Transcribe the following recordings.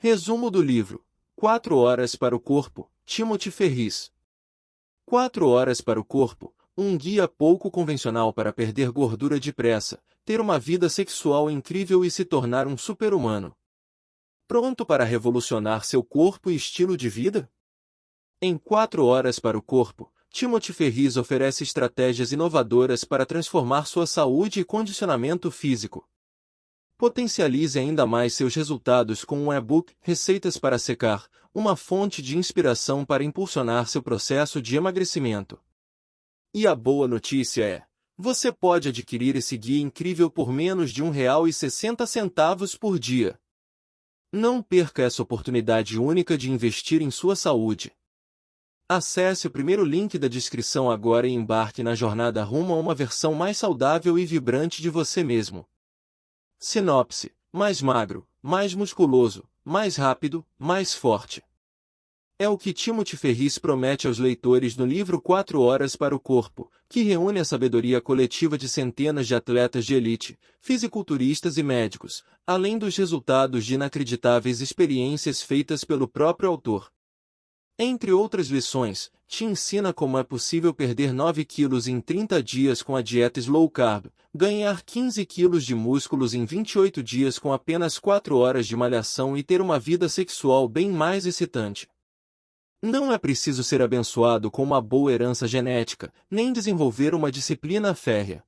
Resumo do livro: 4 horas para o corpo, Timothy Ferriss. 4 horas para o corpo, um guia pouco convencional para perder gordura depressa, ter uma vida sexual incrível e se tornar um super-humano. Pronto para revolucionar seu corpo e estilo de vida? Em 4 horas para o corpo, Timothy Ferriss oferece estratégias inovadoras para transformar sua saúde e condicionamento físico. Potencialize ainda mais seus resultados com um e-book Receitas para Secar, uma fonte de inspiração para impulsionar seu processo de emagrecimento. E a boa notícia é: você pode adquirir esse guia incrível por menos de R$ 1,60 por dia. Não perca essa oportunidade única de investir em sua saúde. Acesse o primeiro link da descrição agora e embarque na jornada rumo a uma versão mais saudável e vibrante de você mesmo. Sinopse: mais magro, mais musculoso, mais rápido, mais forte. É o que Timothy Ferriss promete aos leitores no livro 4 horas para o corpo, que reúne a sabedoria coletiva de centenas de atletas de elite, fisiculturistas e médicos, além dos resultados de inacreditáveis experiências feitas pelo próprio autor. Entre outras lições, te ensina como é possível perder 9 quilos em 30 dias com a dieta Slow Carb, ganhar 15 quilos de músculos em 28 dias com apenas 4 horas de malhação e ter uma vida sexual bem mais excitante. Não é preciso ser abençoado com uma boa herança genética, nem desenvolver uma disciplina férrea.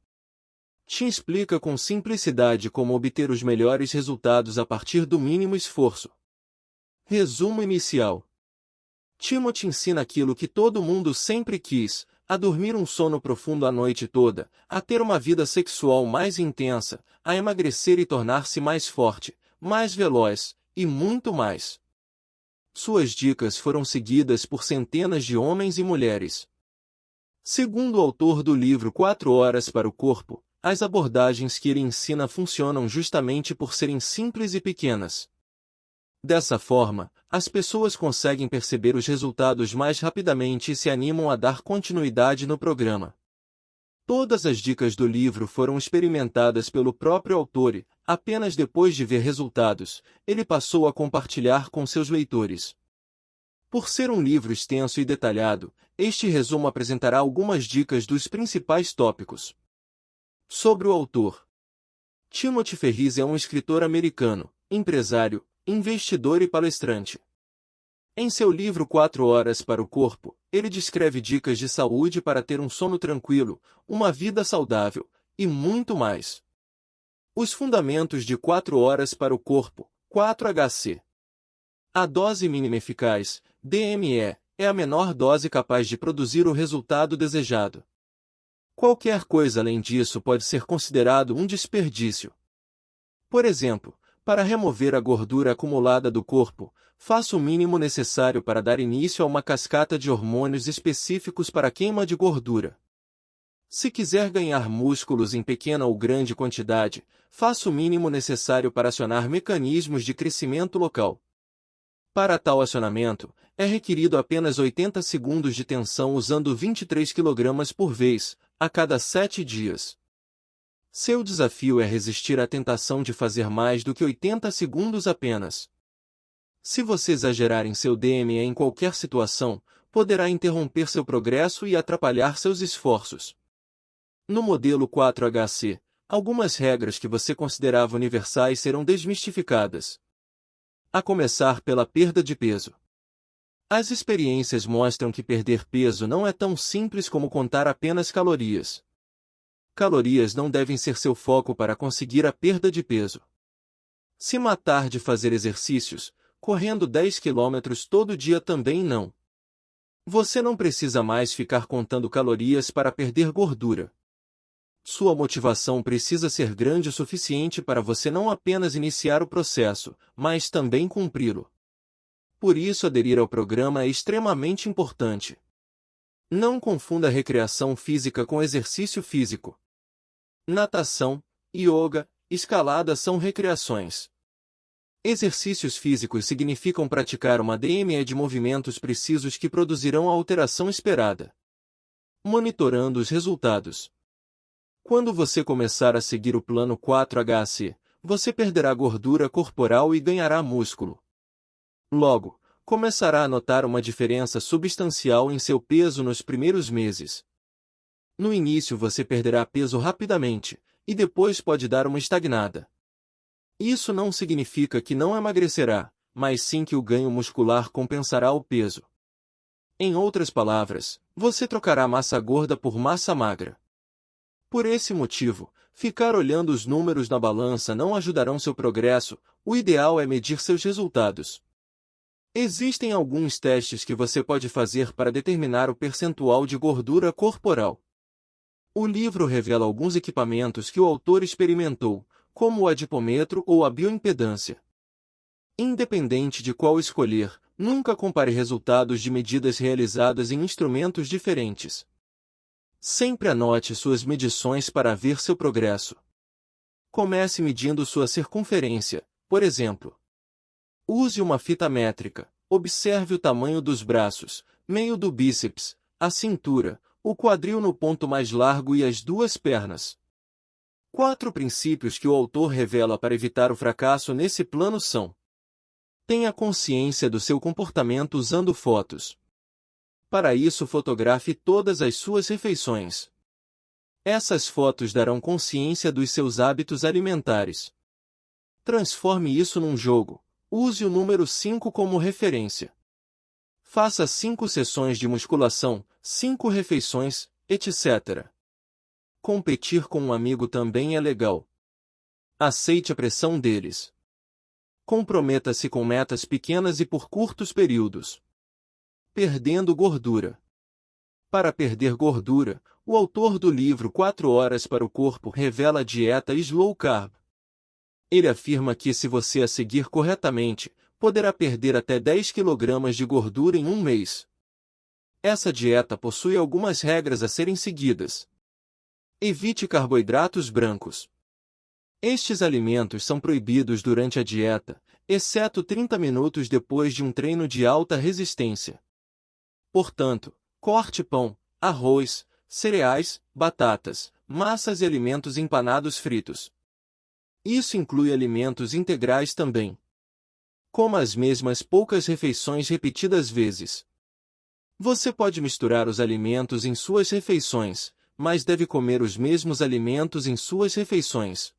Te explica com simplicidade como obter os melhores resultados a partir do mínimo esforço. Resumo inicial. Timothy ensina aquilo que todo mundo sempre quis: a dormir um sono profundo a noite toda, a ter uma vida sexual mais intensa, a emagrecer e tornar-se mais forte, mais veloz, e muito mais. Suas dicas foram seguidas por centenas de homens e mulheres. Segundo o autor do livro 4 horas para o corpo, as abordagens que ele ensina funcionam justamente por serem simples e pequenas. Dessa forma, as pessoas conseguem perceber os resultados mais rapidamente e se animam a dar continuidade no programa. Todas as dicas do livro foram experimentadas pelo próprio autor e, apenas depois de ver resultados, ele passou a compartilhar com seus leitores. Por ser um livro extenso e detalhado, este resumo apresentará algumas dicas dos principais tópicos. Sobre o autor. Timothy Ferriss é um escritor americano, empresário, investidor e palestrante. Em seu livro 4 horas para o corpo, ele descreve dicas de saúde para ter um sono tranquilo, uma vida saudável, e muito mais. Os fundamentos de 4 horas para o corpo, 4HC. A dose mínima eficaz, DME, é a menor dose capaz de produzir o resultado desejado. Qualquer coisa além disso pode ser considerado um desperdício. Por exemplo, para remover a gordura acumulada do corpo, faça o mínimo necessário para dar início a uma cascata de hormônios específicos para a queima de gordura. Se quiser ganhar músculos em pequena ou grande quantidade, faça o mínimo necessário para acionar mecanismos de crescimento local. Para tal acionamento, é requerido apenas 80 segundos de tensão usando 23 kg por vez, a cada 7 dias. Seu desafio é resistir à tentação de fazer mais do que 80 segundos apenas. Se você exagerar em seu DME em qualquer situação, poderá interromper seu progresso e atrapalhar seus esforços. No modelo 4HC, algumas regras que você considerava universais serão desmistificadas. A começar pela perda de peso. As experiências mostram que perder peso não é tão simples como contar apenas calorias. Calorias não devem ser seu foco para conseguir a perda de peso. Se matar de fazer exercícios, correndo 10 km todo dia também não. Você não precisa mais ficar contando calorias para perder gordura. Sua motivação precisa ser grande o suficiente para você não apenas iniciar o processo, mas também cumpri-lo. Por isso aderir ao programa é extremamente importante. Não confunda recreação física com exercício físico. Natação, yoga, escalada são recreações. Exercícios físicos significam praticar uma DME de movimentos precisos que produzirão a alteração esperada. Monitorando os resultados. Quando você começar a seguir o plano 4HC, você perderá gordura corporal e ganhará músculo. Logo, começará a notar uma diferença substancial em seu peso nos primeiros meses. No início você perderá peso rapidamente, e depois pode dar uma estagnada. Isso não significa que não emagrecerá, mas sim que o ganho muscular compensará o peso. Em outras palavras, você trocará massa gorda por massa magra. Por esse motivo, ficar olhando os números na balança não ajudarão seu progresso, o ideal é medir seus resultados. Existem alguns testes que você pode fazer para determinar o percentual de gordura corporal. O livro revela alguns equipamentos que o autor experimentou, como o adipômetro ou a bioimpedância. Independente de qual escolher, nunca compare resultados de medidas realizadas em instrumentos diferentes. Sempre anote suas medições para ver seu progresso. Comece medindo sua circunferência, por exemplo. Use uma fita métrica. Observe o tamanho dos braços, meio do bíceps, a cintura, o quadril no ponto mais largo e as duas pernas. 4 princípios que o autor revela para evitar o fracasso nesse plano são: tenha consciência do seu comportamento usando fotos. Para isso, fotografe todas as suas refeições. Essas fotos darão consciência dos seus hábitos alimentares. Transforme isso num jogo. Use o número 5 como referência. Faça 5 sessões de musculação, 5 refeições, etc. Competir com um amigo também é legal. Aceite a pressão deles. Comprometa-se com metas pequenas e por curtos períodos. Perdendo gordura. Para perder gordura, o autor do livro 4 horas para o corpo revela a dieta Slow Carb. Ele afirma que se você a seguir corretamente, poderá perder até 10 kg de gordura em um mês. Essa dieta possui algumas regras a serem seguidas. Evite carboidratos brancos. Estes alimentos são proibidos durante a dieta, exceto 30 minutos depois de um treino de alta resistência. Portanto, corte pão, arroz, cereais, batatas, massas e alimentos empanados fritos. Isso inclui alimentos integrais também. Coma as mesmas poucas refeições repetidas vezes. Você pode misturar os alimentos em suas refeições, mas deve comer os mesmos alimentos em suas refeições.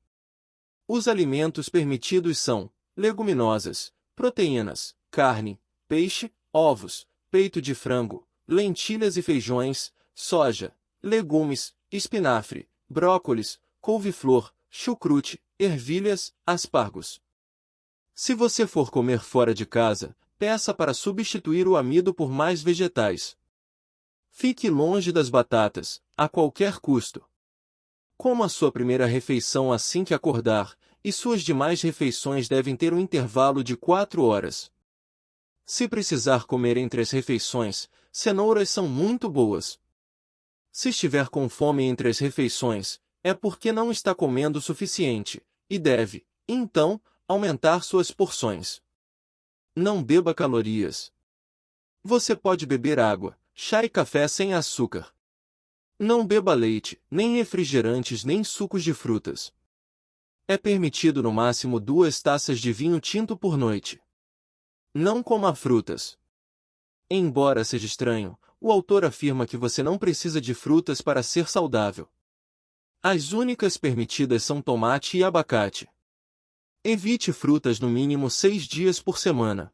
Os alimentos permitidos são leguminosas, proteínas, carne, peixe, ovos, peito de frango, lentilhas e feijões, soja, legumes, espinafre, brócolis, couve-flor, chucrute, ervilhas, aspargos. Se você for comer fora de casa, peça para substituir o amido por mais vegetais. Fique longe das batatas, a qualquer custo. Coma a sua primeira refeição assim que acordar, e suas demais refeições devem ter um intervalo de 4 horas. Se precisar comer entre as refeições, cenouras são muito boas. Se estiver com fome entre as refeições, é porque não está comendo o suficiente, e deve, então, aumentar suas porções. Não beba calorias. Você pode beber água, chá e café sem açúcar. Não beba leite, nem refrigerantes nem sucos de frutas. É permitido no máximo 2 taças de vinho tinto por noite. Não coma frutas. Embora seja estranho, o autor afirma que você não precisa de frutas para ser saudável. As únicas permitidas são tomate e abacate. Evite frutas no mínimo 6 dias por semana.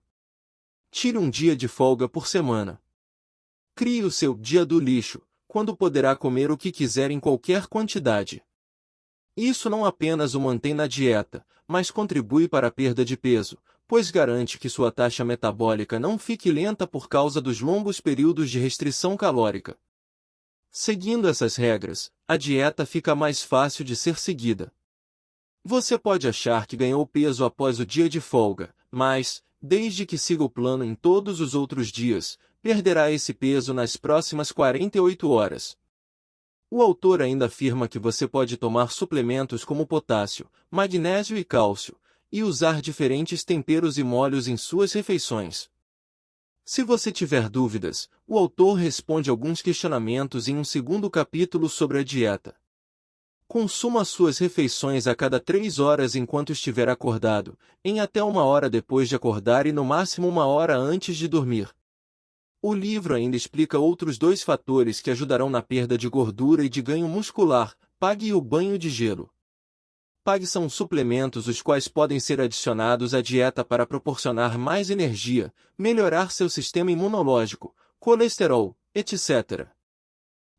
Tire um dia de folga por semana. Crie o seu dia do lixo, quando poderá comer o que quiser em qualquer quantidade. Isso não apenas o mantém na dieta, mas contribui para a perda de peso, pois garante que sua taxa metabólica não fique lenta por causa dos longos períodos de restrição calórica. Seguindo essas regras, a dieta fica mais fácil de ser seguida. Você pode achar que ganhou peso após o dia de folga, mas, desde que siga o plano em todos os outros dias, perderá esse peso nas próximas 48 horas. O autor ainda afirma que você pode tomar suplementos como potássio, magnésio e cálcio, e usar diferentes temperos e molhos em suas refeições. Se você tiver dúvidas, o autor responde alguns questionamentos em um segundo capítulo sobre a dieta. Consuma suas refeições a cada 3 horas enquanto estiver acordado, em até 1 hora depois de acordar e no máximo 1 hora antes de dormir. O livro ainda explica outros 2 fatores que ajudarão na perda de gordura e de ganho muscular: PAG e o banho de gelo. PAG são suplementos os quais podem ser adicionados à dieta para proporcionar mais energia, melhorar seu sistema imunológico, colesterol, etc.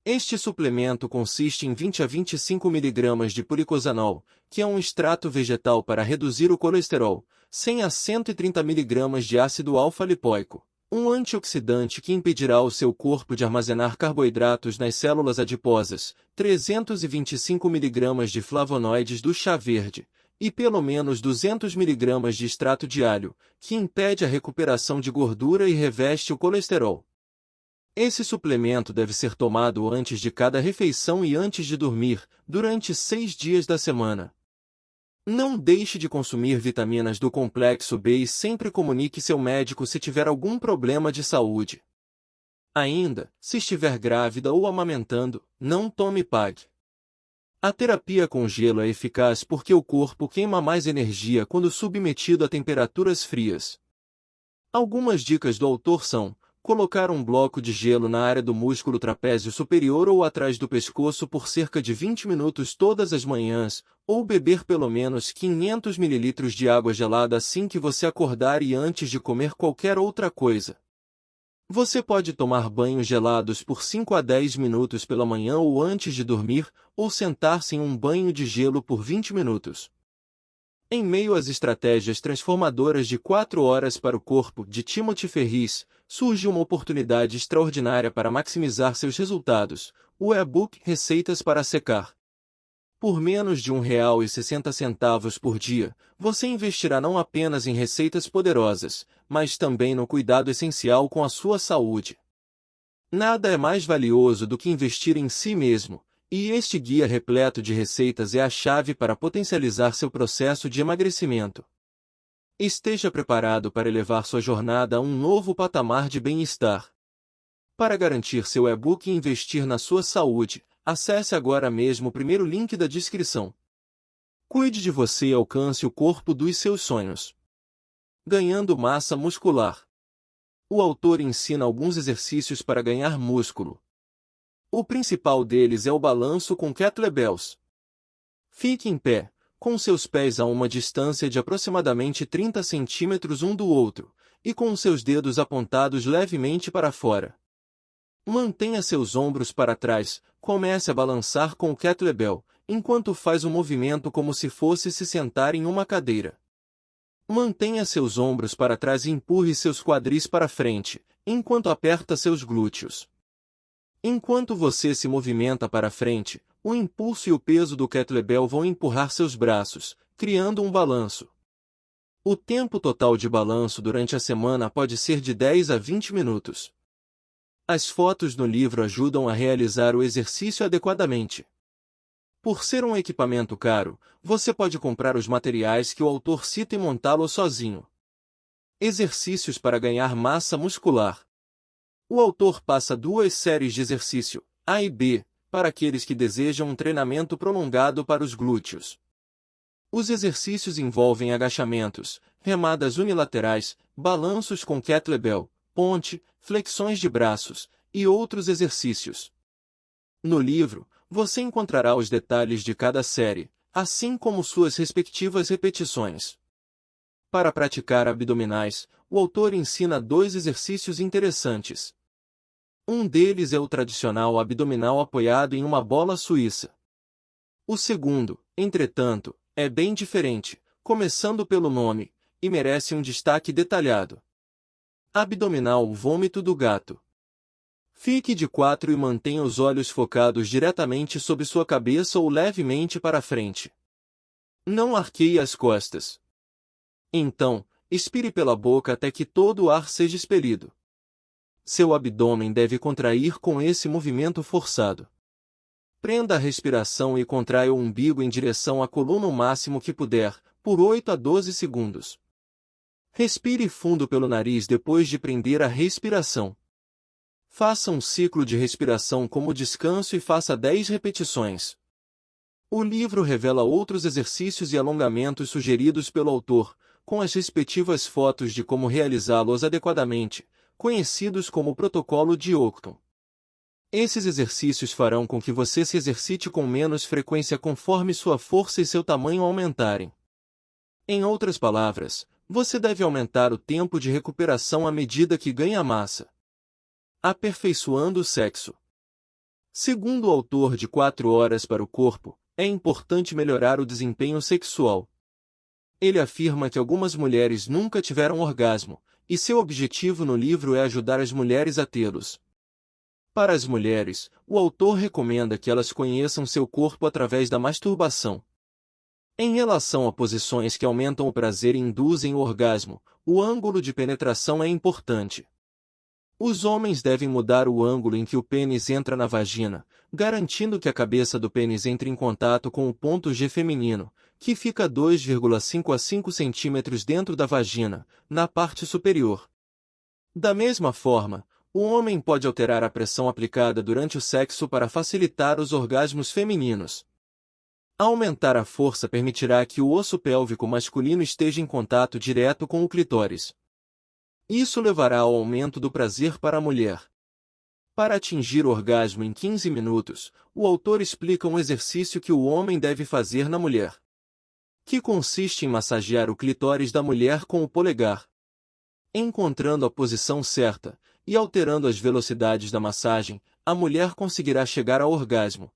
Este suplemento consiste em 20 a 25 mg de puricosanol, que é um extrato vegetal para reduzir o colesterol, 100 a 130 mg de ácido alfa-lipoico, um antioxidante que impedirá o seu corpo de armazenar carboidratos nas células adiposas, 325 mg de flavonoides do chá verde, e pelo menos 200 mg de extrato de alho, que impede a recuperação de gordura e reveste o colesterol. Esse suplemento deve ser tomado antes de cada refeição e antes de dormir, durante 6 dias da semana. Não deixe de consumir vitaminas do complexo B e sempre comunique seu médico se tiver algum problema de saúde. Ainda, se estiver grávida ou amamentando, não tome PAG. A terapia com gelo é eficaz porque o corpo queima mais energia quando submetido a temperaturas frias. Algumas dicas do autor são: colocar um bloco de gelo na área do músculo trapézio superior ou atrás do pescoço por cerca de 20 minutos todas as manhãs, ou beber pelo menos 500 ml de água gelada assim que você acordar e antes de comer qualquer outra coisa. Você pode tomar banhos gelados por 5 a 10 minutos pela manhã ou antes de dormir, ou sentar-se em um banho de gelo por 20 minutos. Em meio às estratégias transformadoras de 4 horas para o corpo, de Timothy Ferriss, surge uma oportunidade extraordinária para maximizar seus resultados: o e-book Receitas para Secar. Por menos de R$ 1,60 por dia, você investirá não apenas em receitas poderosas, mas também no cuidado essencial com a sua saúde. Nada é mais valioso do que investir em si mesmo, e este guia repleto de receitas é a chave para potencializar seu processo de emagrecimento. Esteja preparado para elevar sua jornada a um novo patamar de bem-estar. Para garantir seu e-book e investir na sua saúde, acesse agora mesmo o primeiro link da descrição. Cuide de você e alcance o corpo dos seus sonhos. Ganhando massa muscular. O autor ensina alguns exercícios para ganhar músculo. O principal deles é o balanço com kettlebells. Fique em pé, com seus pés a uma distância de aproximadamente 30 centímetros um do outro, e com seus dedos apontados levemente para fora. Mantenha seus ombros para trás, comece a balançar com o kettlebell, enquanto faz o movimento como se fosse se sentar em uma cadeira. Mantenha seus ombros para trás e empurre seus quadris para frente, enquanto aperta seus glúteos. Enquanto você se movimenta para frente, o impulso e o peso do kettlebell vão empurrar seus braços, criando um balanço. O tempo total de balanço durante a semana pode ser de 10 a 20 minutos. As fotos no livro ajudam a realizar o exercício adequadamente. Por ser um equipamento caro, você pode comprar os materiais que o autor cita e montá-lo sozinho. Exercícios para ganhar massa muscular. O autor passa 2 séries de exercício, A e B, para aqueles que desejam um treinamento prolongado para os glúteos. Os exercícios envolvem agachamentos, remadas unilaterais, balanços com kettlebell, ponte, flexões de braços, e outros exercícios. No livro, você encontrará os detalhes de cada série, assim como suas respectivas repetições. Para praticar abdominais, o autor ensina 2 exercícios interessantes. Um deles é o tradicional abdominal apoiado em uma bola suíça. O segundo, entretanto, é bem diferente, começando pelo nome, e merece um destaque detalhado. Abdominal vômito do gato. Fique de 4 e mantenha os olhos focados diretamente sob sua cabeça ou levemente para frente. Não arqueie as costas. Então, expire pela boca até que todo o ar seja expelido. Seu abdômen deve contrair com esse movimento forçado. Prenda a respiração e contraia o umbigo em direção à coluna o máximo que puder, por 8 a 12 segundos. Respire fundo pelo nariz depois de prender a respiração. Faça um ciclo de respiração como descanso e faça 10 repetições. O livro revela outros exercícios e alongamentos sugeridos pelo autor, com as respectivas fotos de como realizá-los adequadamente, conhecidos como protocolo de Octon. Esses exercícios farão com que você se exercite com menos frequência conforme sua força e seu tamanho aumentarem. Em outras palavras, você deve aumentar o tempo de recuperação à medida que ganha massa. Aperfeiçoando o sexo. Segundo o autor de 4 horas para o corpo, é importante melhorar o desempenho sexual. Ele afirma que algumas mulheres nunca tiveram orgasmo, e seu objetivo no livro é ajudar as mulheres a tê-los. Para as mulheres, o autor recomenda que elas conheçam seu corpo através da masturbação. Em relação a posições que aumentam o prazer e induzem o orgasmo, o ângulo de penetração é importante. Os homens devem mudar o ângulo em que o pênis entra na vagina, garantindo que a cabeça do pênis entre em contato com o ponto G feminino, que fica 2,5 a 5 centímetros dentro da vagina, na parte superior. Da mesma forma, o homem pode alterar a pressão aplicada durante o sexo para facilitar os orgasmos femininos. Aumentar a força permitirá que o osso pélvico masculino esteja em contato direto com o clitóris. Isso levará ao aumento do prazer para a mulher. Para atingir o orgasmo em 15 minutos, o autor explica um exercício que o homem deve fazer na mulher, que consiste em massagear o clitóris da mulher com o polegar. Encontrando a posição certa e alterando as velocidades da massagem, a mulher conseguirá chegar ao orgasmo.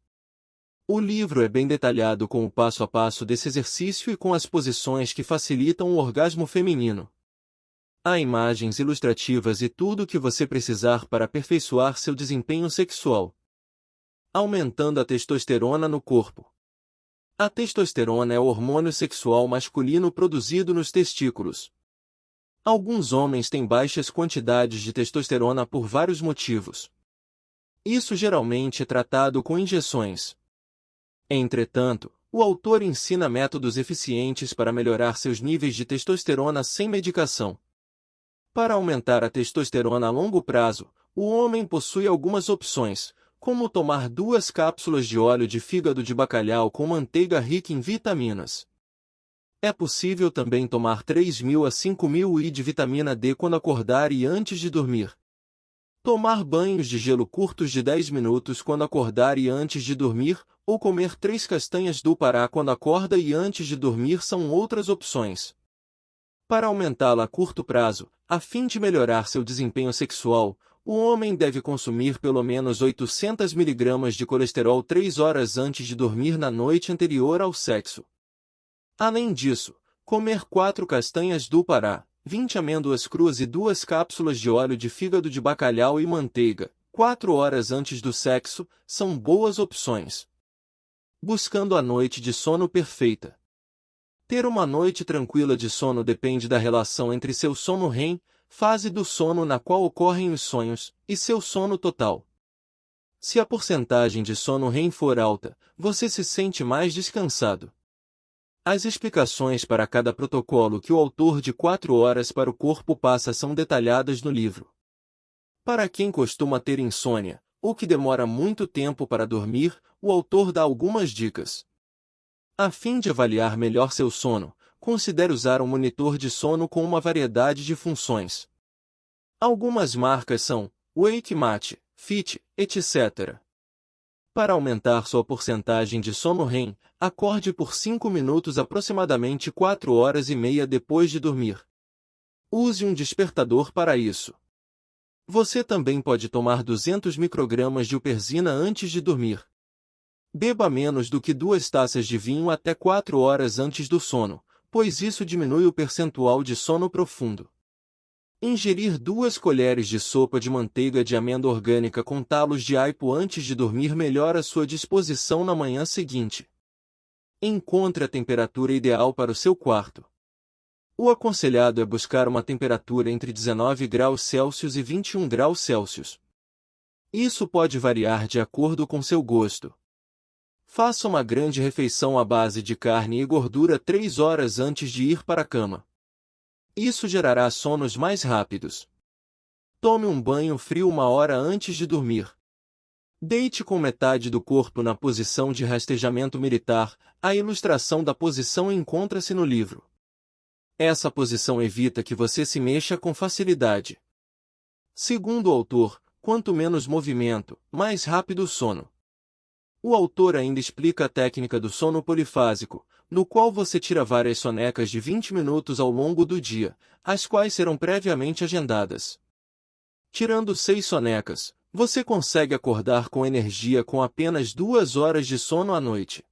O livro é bem detalhado com o passo a passo desse exercício e com as posições que facilitam o orgasmo feminino. Há imagens ilustrativas e tudo o que você precisar para aperfeiçoar seu desempenho sexual. Aumentando a testosterona no corpo. A testosterona é o hormônio sexual masculino produzido nos testículos. Alguns homens têm baixas quantidades de testosterona por vários motivos. Isso geralmente é tratado com injeções. Entretanto, o autor ensina métodos eficientes para melhorar seus níveis de testosterona sem medicação. Para aumentar a testosterona a longo prazo, o homem possui algumas opções, como tomar 2 cápsulas de óleo de fígado de bacalhau com manteiga rica em vitaminas. É possível também tomar 3.000 a 5.000 ml de vitamina D quando acordar e antes de dormir. Tomar banhos de gelo curtos de 10 minutos quando acordar e antes de dormir, ou comer 3 castanhas do Pará quando acorda e antes de dormir são outras opções. Para aumentá-la a curto prazo, a fim de melhorar seu desempenho sexual, o homem deve consumir pelo menos 800 mg de colesterol 3 horas antes de dormir na noite anterior ao sexo. Além disso, comer 4 castanhas do Pará, 20 amêndoas cruas e 2 cápsulas de óleo de fígado de bacalhau e manteiga, 4 horas antes do sexo, são boas opções. Buscando a noite de sono perfeita. Ter uma noite tranquila de sono depende da relação entre seu sono REM, fase do sono na qual ocorrem os sonhos, e seu sono total. Se a porcentagem de sono REM for alta, você se sente mais descansado. As explicações para cada protocolo que o autor de 4 horas para o corpo passa são detalhadas no livro. Para quem costuma ter insônia, ou que demora muito tempo para dormir, o autor dá algumas dicas. A fim de avaliar melhor seu sono, considere usar um monitor de sono com uma variedade de funções. Algumas marcas são WakeMate, Fit, etc. Para aumentar sua porcentagem de sono REM, acorde por 5 minutos aproximadamente 4 horas e meia depois de dormir. Use um despertador para isso. Você também pode tomar 200 microgramas de huperzina antes de dormir. Beba menos do que 2 taças de vinho até 4 horas antes do sono, pois isso diminui o percentual de sono profundo. Ingerir 2 colheres de sopa de manteiga de amêndoa orgânica com talos de aipo antes de dormir melhora sua disposição na manhã seguinte. Encontre a temperatura ideal para o seu quarto. O aconselhado é buscar uma temperatura entre 19 graus Celsius e 21 graus Celsius. Isso pode variar de acordo com seu gosto. Faça uma grande refeição à base de carne e gordura 3 horas antes de ir para a cama. Isso gerará sonos mais rápidos. Tome um banho frio 1 hora antes de dormir. Deite com metade do corpo na posição de rastejamento militar. A ilustração da posição encontra-se no livro. Essa posição evita que você se mexa com facilidade. Segundo o autor, quanto menos movimento, mais rápido o sono. O autor ainda explica a técnica do sono polifásico, no qual você tira várias sonecas de 20 minutos ao longo do dia, as quais serão previamente agendadas. Tirando 6 sonecas, você consegue acordar com energia com apenas 2 horas de sono à noite.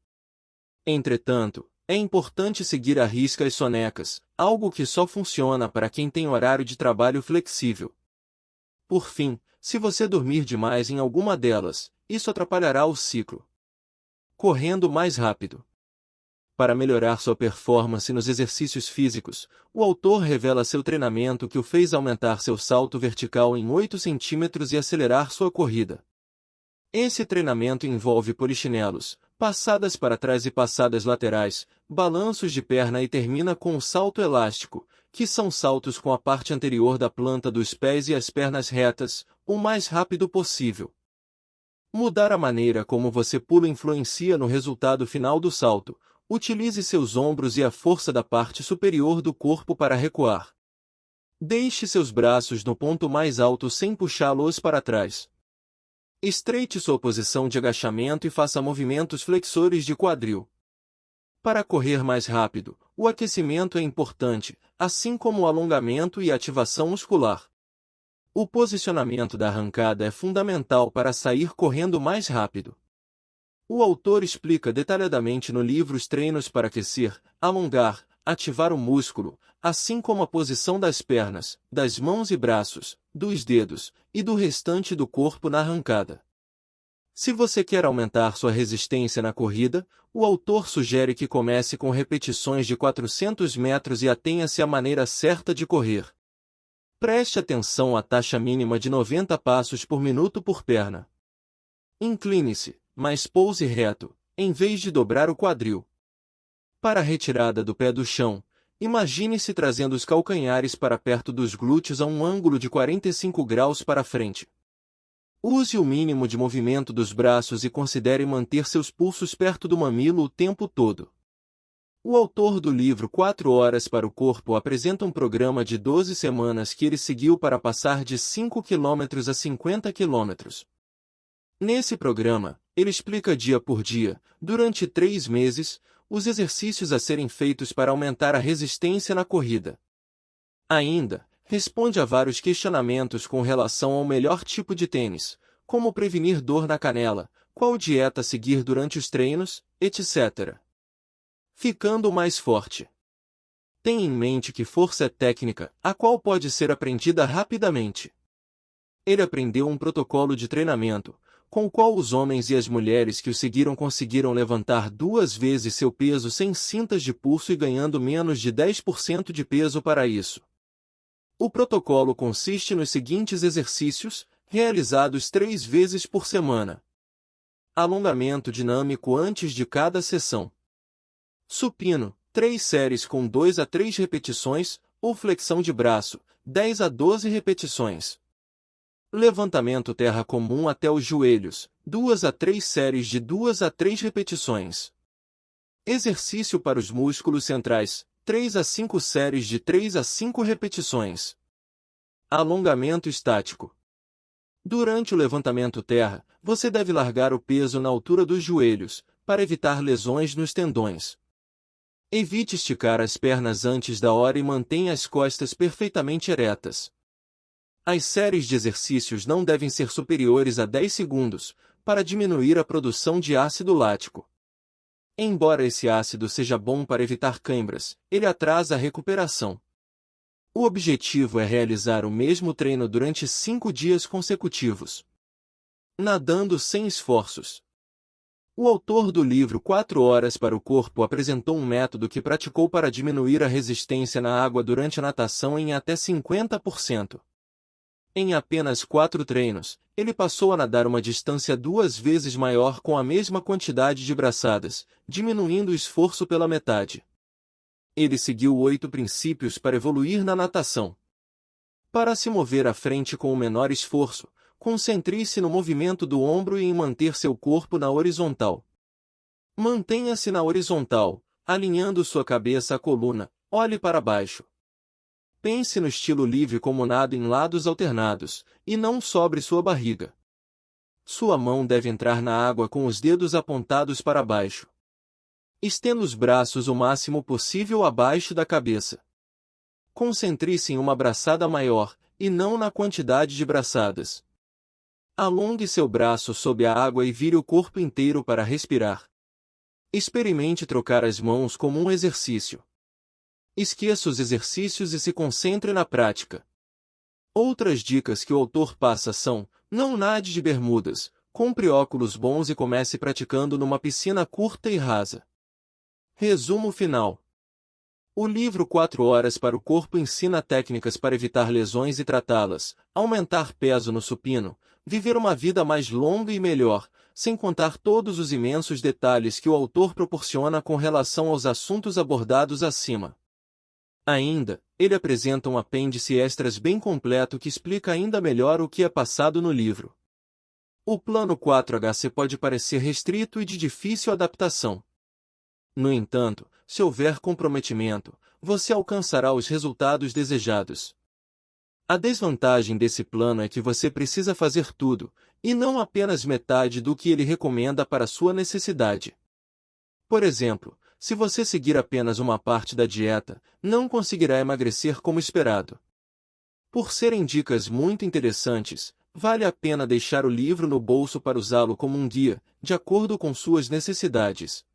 Entretanto, é importante seguir à risca as sonecas, algo que só funciona para quem tem horário de trabalho flexível. Por fim, se você dormir demais em alguma delas, isso atrapalhará o ciclo. Correndo mais rápido. Para melhorar sua performance nos exercícios físicos, o autor revela seu treinamento que o fez aumentar seu salto vertical em 8 centímetros e acelerar sua corrida. Esse treinamento envolve polichinelos, passadas para trás e passadas laterais, balanços de perna e termina com o salto elástico, que são saltos com a parte anterior da planta dos pés e as pernas retas, o mais rápido possível. Mudar a maneira como você pula influencia no resultado final do salto. Utilize seus ombros e a força da parte superior do corpo para recuar. Deixe seus braços no ponto mais alto sem puxá-los para trás. Estreite sua posição de agachamento e faça movimentos flexores de quadril. Para correr mais rápido, o aquecimento é importante, assim como o alongamento e a ativação muscular. O posicionamento da arrancada é fundamental para sair correndo mais rápido. O autor explica detalhadamente no livro os treinos para aquecer, alongar, ativar o músculo, assim como a posição das pernas, das mãos e braços, dos dedos e do restante do corpo na arrancada. Se você quer aumentar sua resistência na corrida, o autor sugere que comece com repetições de 400 metros e atenha-se à maneira certa de correr. Preste atenção à taxa mínima de 90 passos por minuto por perna. Incline-se, mas pouse reto, em vez de dobrar o quadril. Para a retirada do pé do chão, imagine-se trazendo os calcanhares para perto dos glúteos a um ângulo de 45 graus para frente. Use o mínimo de movimento dos braços e considere manter seus pulsos perto do mamilo o tempo todo. O autor do livro 4 Horas para o Corpo apresenta um programa de 12 semanas que ele seguiu para passar de 5 km a 50 km. Nesse programa, ele explica dia por dia, durante 3 meses, os exercícios a serem feitos para aumentar a resistência na corrida. Ainda, responde a vários questionamentos com relação ao melhor tipo de tênis, como prevenir dor na canela, qual dieta seguir durante os treinos, etc. Ficando mais forte. Tenha em mente que força é técnica, a qual pode ser aprendida rapidamente. Ele aprendeu um protocolo de treinamento, com o qual os homens e as mulheres que o seguiram conseguiram levantar 2 vezes seu peso sem cintas de pulso e ganhando menos de 10% de peso para isso. O protocolo consiste nos seguintes exercícios, realizados 3 vezes por semana. Alongamento dinâmico antes de cada sessão. Supino, 3 séries com 2 a 3 repetições, ou flexão de braço, 10 a 12 repetições. Levantamento terra comum até os joelhos, 2 a 3 séries de 2 a 3 repetições. Exercício para os músculos centrais, 3 a 5 séries de 3 a 5 repetições. Alongamento estático. Durante o levantamento terra, você deve largar o peso na altura dos joelhos, para evitar lesões nos tendões. Evite esticar as pernas antes da hora e mantenha as costas perfeitamente eretas. As séries de exercícios não devem ser superiores a 10 segundos, para diminuir a produção de ácido lático. Embora esse ácido seja bom para evitar cãibras, ele atrasa a recuperação. O objetivo é realizar o mesmo treino durante 5 dias consecutivos. Nadando sem esforços. O autor do livro 4 Horas para o Corpo apresentou um método que praticou para diminuir a resistência na água durante a natação em até 50%. Em apenas 4 treinos, ele passou a nadar uma distância 2 vezes maior com a mesma quantidade de braçadas, diminuindo o esforço pela metade. Ele seguiu 8 princípios para evoluir na natação. Para se mover à frente com o menor esforço, Concentre-se no movimento do ombro e em manter seu corpo na horizontal. Mantenha-se na horizontal, alinhando sua cabeça à coluna, olhe para baixo. Pense no estilo livre como nado em lados alternados, e não sobre sua barriga. Sua mão deve entrar na água com os dedos apontados para baixo. Estenda os braços o máximo possível abaixo da cabeça. Concentre-se em uma braçada maior, e não na quantidade de braçadas. Alongue seu braço sob a água e vire o corpo inteiro para respirar. Experimente trocar as mãos como um exercício. Esqueça os exercícios e se concentre na prática. Outras dicas que o autor passa são: não nade de bermudas, compre óculos bons e comece praticando numa piscina curta e rasa. Resumo final. O livro 4 horas para o corpo ensina técnicas para evitar lesões e tratá-las, aumentar peso no supino, viver uma vida mais longa e melhor, sem contar todos os imensos detalhes que o autor proporciona com relação aos assuntos abordados acima. Ainda, ele apresenta um apêndice extras bem completo que explica ainda melhor o que é passado no livro. O plano 4HC pode parecer restrito e de difícil adaptação. No entanto, se houver comprometimento, você alcançará os resultados desejados. A desvantagem desse plano é que você precisa fazer tudo, e não apenas metade do que ele recomenda para sua necessidade. Por exemplo, se você seguir apenas uma parte da dieta, não conseguirá emagrecer como esperado. Por serem dicas muito interessantes, vale a pena deixar o livro no bolso para usá-lo como um guia, de acordo com suas necessidades.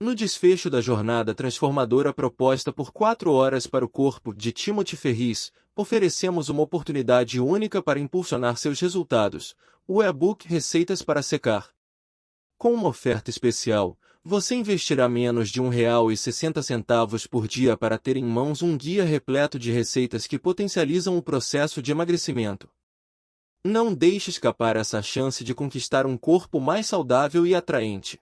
No desfecho da jornada transformadora proposta por 4 horas para o corpo de Timothy Ferriss, oferecemos uma oportunidade única para impulsionar seus resultados, o e-book Receitas para Secar. Com uma oferta especial, você investirá menos de R$1,60 por dia para ter em mãos um guia repleto de receitas que potencializam o processo de emagrecimento. Não deixe escapar essa chance de conquistar um corpo mais saudável e atraente.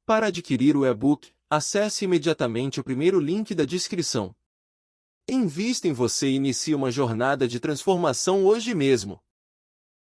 Para adquirir o e-book, acesse imediatamente o primeiro link da descrição. Invista em você e inicie uma jornada de transformação hoje mesmo.